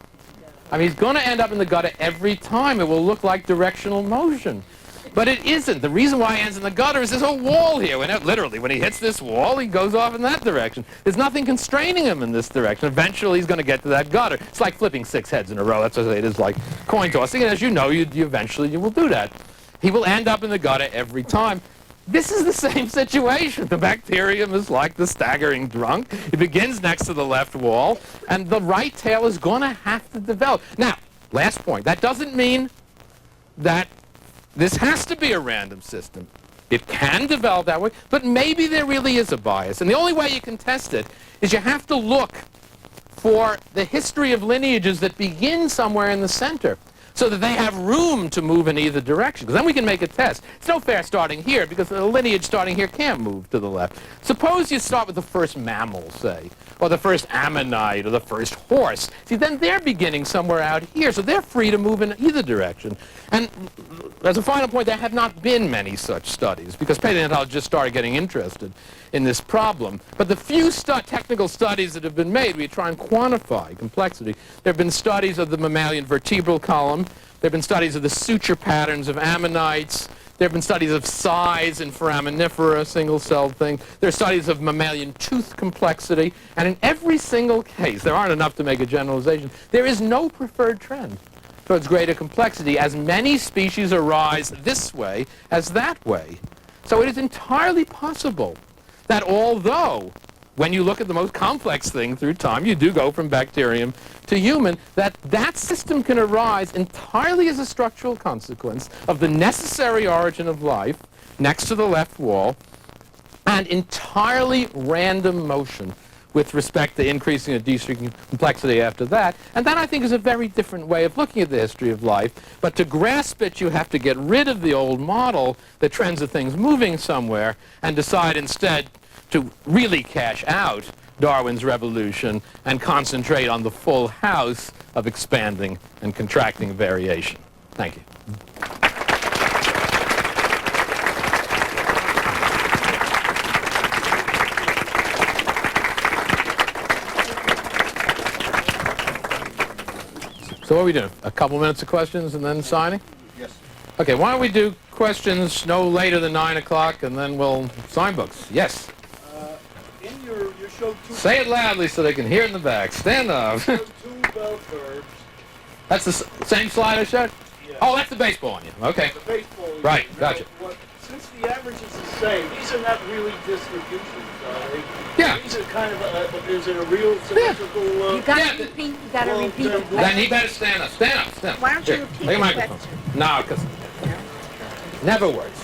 I mean, he's going to end up in the gutter every time. It will look like directional motion. But it isn't. The reason why he ends in the gutter is there's a wall here. Literally, when he hits this wall, he goes off in that direction. There's nothing constraining him in this direction. Eventually, he's going to get to that gutter. It's like flipping 6 heads in a row. That's what I say. It is like coin tossing. And as you know, you eventually will do that. He will end up in the gutter every time. This is the same situation. The bacterium is like the staggering drunk. It begins next to the left wall, and the right tail is going to have to develop. Now, last point. That doesn't mean that this has to be a random system. It can develop that way, but maybe there really is a bias. And the only way you can test it is you have to look for the history of lineages that begin somewhere in the center, so that they have room to move in either direction. Because then we can make a test. It's no fair starting here, because the lineage starting here can't move to the left. Suppose you start with the first mammal, say, or the first ammonite, or the first horse. See, then they're beginning somewhere out here, so they're free to move in either direction. And as a final point, there have not been many such studies, because paleontologists started getting interested in this problem. But the few technical studies that have been made, we try and quantify complexity. There have been studies of the mammalian vertebral column. There have been studies of the suture patterns of ammonites. There have been studies of size in foraminifera, single-celled thing. There are studies of mammalian tooth complexity. And in every single case, there aren't enough to make a generalization, there is no preferred trend towards greater complexity, as many species arise this way as that way. So it is entirely possible that although, when you look at the most complex thing through time, you do go from bacterium to human, that system can arise entirely as a structural consequence of the necessary origin of life next to the left wall, and entirely random motion with respect to increasing or decreasing complexity after that. And that, I think, is a very different way of looking at the history of life. But to grasp it, you have to get rid of the old model, the trends of things moving somewhere, and decide instead to really cash out Darwin's revolution and concentrate on the full house of expanding and contracting variation. Thank you. So what are we doing? A couple minutes of questions and then signing? Yes. Okay, why don't we do questions no later than 9 o'clock, and then we'll sign books. Yes. In you showed two, Say it loudly so they can hear it in the back. Stand up. two bell curves. That's the same slide I showed? Yeah. Oh, that's the baseball on you. Okay. The baseball. Right, Now, gotcha. Since the average is the same, these are not really distributions, are they? Yeah. These are kind of, is it a real symmetrical? You gotta Yeah. repeat, you gotta Well, repeat the then Then question. he better stand up. Stand up. Stand up. Why don't you Here, repeat take a the microphone. question? No, because never works.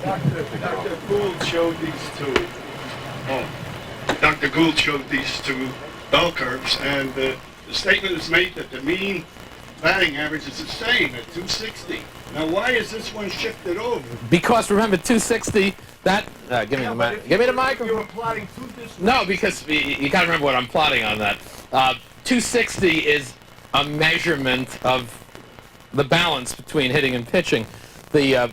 Dr. Gould showed these two. Dr. Gould showed these two bell curves, and the statement is made that the mean batting average is the same at 260. Now, why is this one shifted over? Because remember, 260. That give me the give me the microphone. You're plotting two distributions. No, because you got to remember what I'm plotting on that. 260 is a measurement of the balance between hitting and pitching. The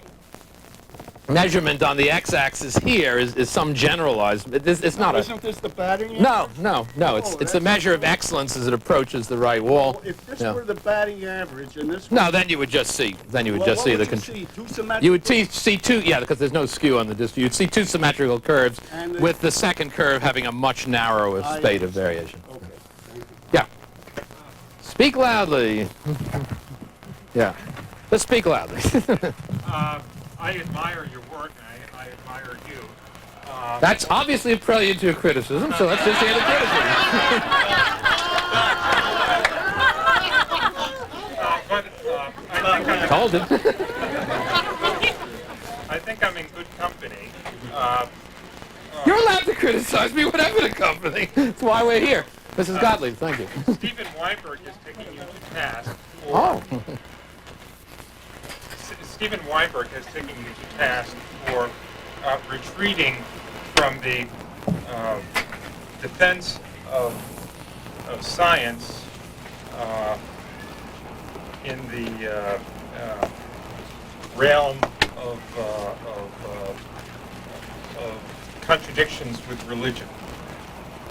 measurement on the x-axis here is some generalized. It's not a. Isn't this the batting average? No. It's that's a measure of excellence as it approaches the right wall. Well, if this Yeah. were the batting average and this No, then you would just see. Then you would well, just what see would the. you see? Two symmetrical. You would see two, yeah, because there's no skew on the disk. You'd see two symmetrical curves, And the- with the second curve having a much narrower I state of understand. variation. Okay. Yeah. Speak loudly. Yeah. Let's speak loudly. I admire your work, and I admire you. That's obviously a prelude to a criticism, so let's just hear the criticism. But Told him. I think I'm in good company. You're allowed to criticize me, whatever the company. That's why we're here. Mrs. Gottlieb, thank you. Stephen Weinberg is taking you to task for. Oh. Stephen Weinberg has taken you to task for retreating from the defense of science in the realm of contradictions with religion.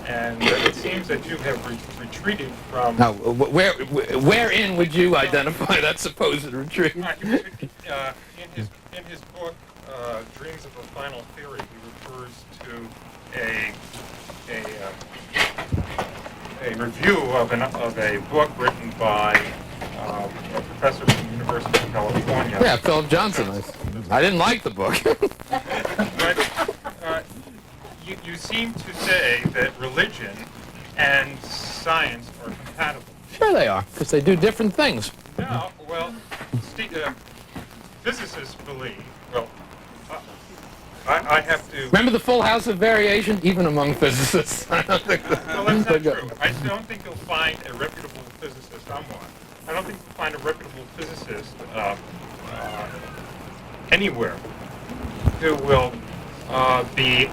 And it seems that you have retreated from. Now, wherein would you identify that supposed retreat? In his book, Dreams of a Final Theory, he refers to a review of a book written by a professor from the University of California. Yeah, Philip Johnson. I didn't like the book. But you seem to say that religion and science are compatible. Sure they are, because they do different things. No, well, physicists believe, well, I have to... Remember the full house of variation, even among physicists? I don't think Well, that's not true. I don't think you'll find a reputable physicist. I'm one. I don't think you'll find a reputable physicist anywhere who will be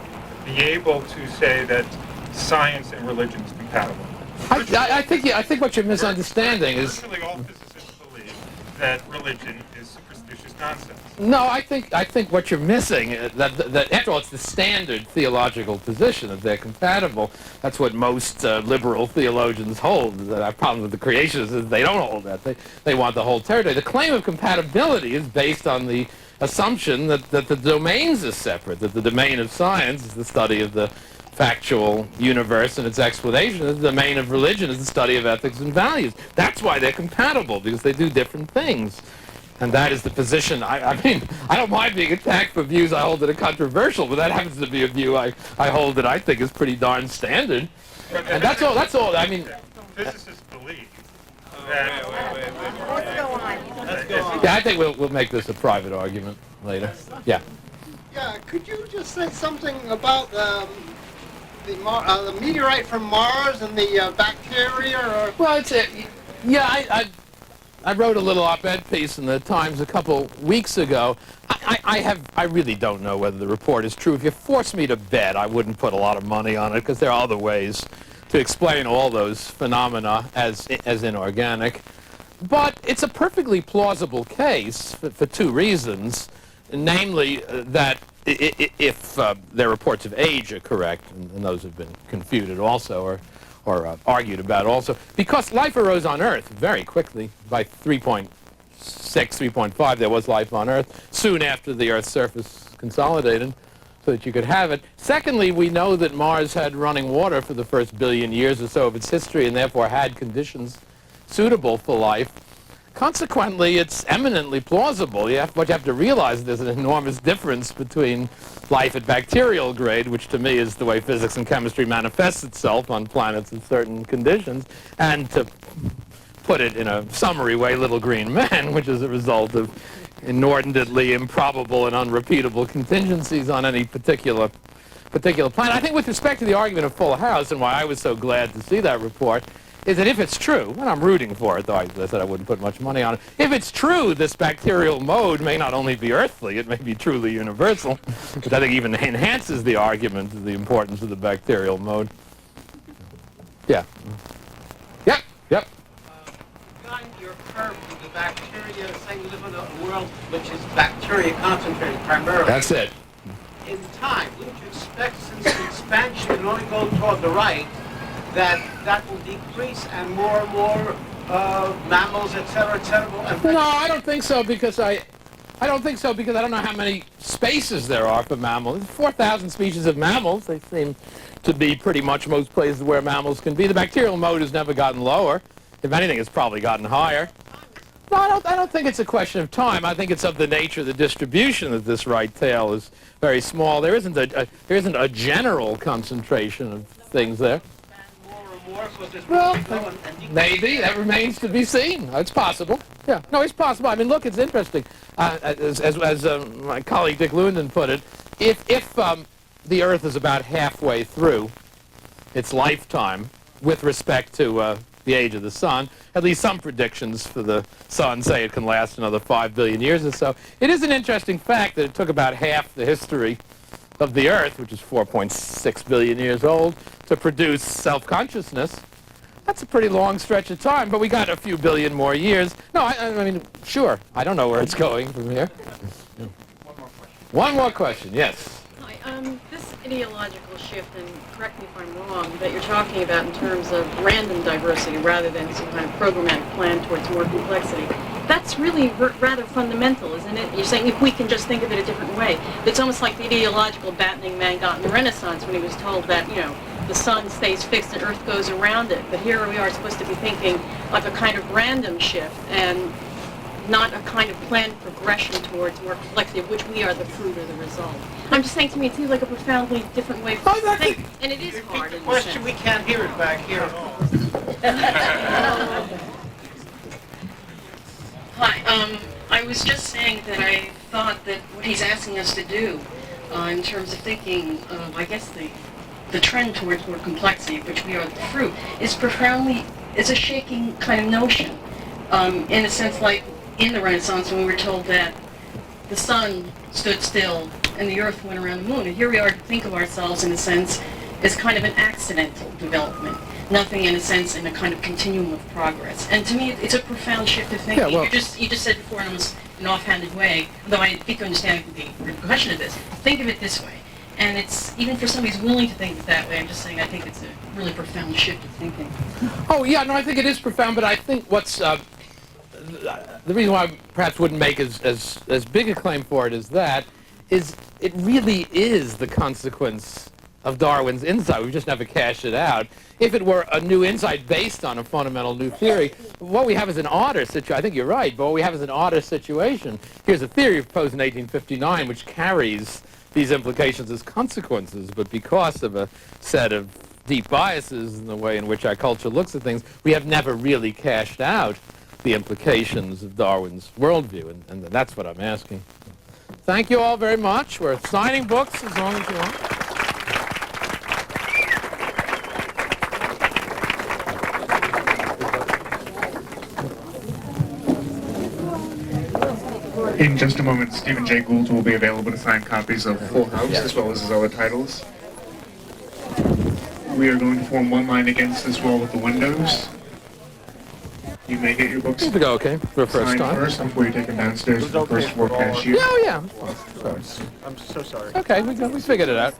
able to say that science and religion is compatible. I think what you're misunderstanding is... Virtually all physicists believe that religion is superstitious nonsense. No, I think what you're missing, that after all, it's the standard theological position that they're compatible. That's what most liberal theologians hold. The problem with the creationists is they don't hold that. They want the whole territory. The claim of compatibility is based on the assumption that the domains are separate, that the domain of science is the study of the factual universe and its explanation, and the domain of religion is the study of ethics and values. That's why they're compatible, because they do different things. And that is the position. I mean, I don't mind being attacked for views I hold that are controversial, but that happens to be a view I hold that I think is pretty darn standard. And that's all. I mean, Physicists believe that... Let's go on. Let's go on. yeah, I think we'll make this a private argument later. Yeah. Yeah, could you just say something about the meteorite from Mars and the bacteria? Or... Well, yeah, I wrote a little op-ed piece in the Times a couple weeks ago. I really don't know whether the report is true. If you force me to bet, I wouldn't put a lot of money on it because there are other ways to explain all those phenomena as inorganic. But it's a perfectly plausible case for two reasons. Namely, that if their reports of age are correct, and those have been confuted also, or argued about also, because life arose on Earth very quickly. By 3.6, 3.5, there was life on Earth, soon after the Earth's surface consolidated, so that you could have it. Secondly, we know that Mars had running water for the first billion years or so of its history, and therefore had conditions suitable for life. Consequently, it's eminently plausible. What you have to realize, there's an enormous difference between life at bacterial grade, which to me is the way physics and chemistry manifests itself on planets in certain conditions, and to put it in a summary way, little green men, which is a result of inordinately improbable and unrepeatable contingencies on any particular planet. I think with respect to the argument of Full House, and why I was so glad to see that report, is that if it's true, and I'm rooting for it, though I said I wouldn't put much money on it, if it's true, this bacterial mode may not only be earthly, it may be truly universal, which I think even enhances the argument of the importance of the bacterial mode. Yeah. Yep. Behind your curve with the bacteria, saying we live in a world which is bacteria concentrated primarily. That's it. In time, wouldn't you expect, since the expansion can only go toward the right, that will decrease and more mammals, et cetera, will... No, I don't think so, because I don't know how many spaces there are for mammals. There's 4,000 species of mammals. They seem to be pretty much most places where mammals can be. The bacterial mode has never gotten lower. If anything, it's probably gotten higher. No, I don't think it's a question of time. I think it's of the nature of the distribution that this right tail is very small. There isn't a general concentration of things there. Well, maybe. That remains to be seen. It's possible. Yeah. No, it's possible. I mean, look, it's interesting. As my colleague Dick Lewandon put it, if the Earth is about halfway through its lifetime with respect to the age of the Sun, at least some predictions for the Sun say it can last another 5 billion years or so. It is an interesting fact that it took about half the history of the Earth, which is 4.6 billion years old, to produce self-consciousness. That's a pretty long stretch of time, but we got a few billion more years. No, I mean, sure. I don't know where it's going from here. One more question, yes. Hi, this ideological shift, and correct me if I'm wrong, that you're talking about in terms of random diversity rather than some kind of programmatic plan towards more complexity, that's really rather fundamental, isn't it? You're saying if we can just think of it a different way. It's almost like the ideological battening man got in the Renaissance when he was told that, the sun stays fixed and Earth goes around it. But here we are supposed to be thinking like a kind of random shift and not a kind of planned progression towards more complexity, of which we are the fruit or the result. I'm just saying, to me, it seems like a profoundly different way to think, and it is hard. The question, we can't hear it back here at all. Hi, I was just saying that I thought that what he's asking us to do in terms of thinking, I guess the trend towards more complexity, of which we are the fruit, is a shaking kind of notion. In a sense, like in the Renaissance, when we were told that the sun stood still and the Earth went around the moon, and here we are to think of ourselves, in a sense, as kind of an accidental development. Nothing, in a sense, in a kind of continuum of progress. And to me, it's a profound shift of thinking. Yeah, well, you just said before in almost an offhanded way, though I think you understand the repercussion of this. Think of it this way. And it's, even for somebody who's willing to think it that way, I'm just saying I think it's a really profound shift of thinking. Oh, yeah, no, I think it is profound, but I think what's... the reason why I perhaps wouldn't make as big a claim for it as that is it really is the consequence of Darwin's insight. We've just never cashed it out. If it were a new insight based on a fundamental new theory, what we have is an odder situation. I think you're right, but what we have is an odder situation. Here's a theory proposed in 1859 which carries these implications as consequences, but because of a set of deep biases in the way in which our culture looks at things, we have never really cashed out the implications of Darwin's worldview, and that's what I'm asking. Thank you all very much. We're signing books as long as you want. In just a moment, Stephen Jay Gould will be available to sign copies of Full House as well as his other titles. We are going to form one line against this wall with the windows. You may get your books Here we go, okay? For the first signed time. first before you take them downstairs to the first floor cashier. Yeah, oh, yeah. I'm so sorry. Okay, we figured it out.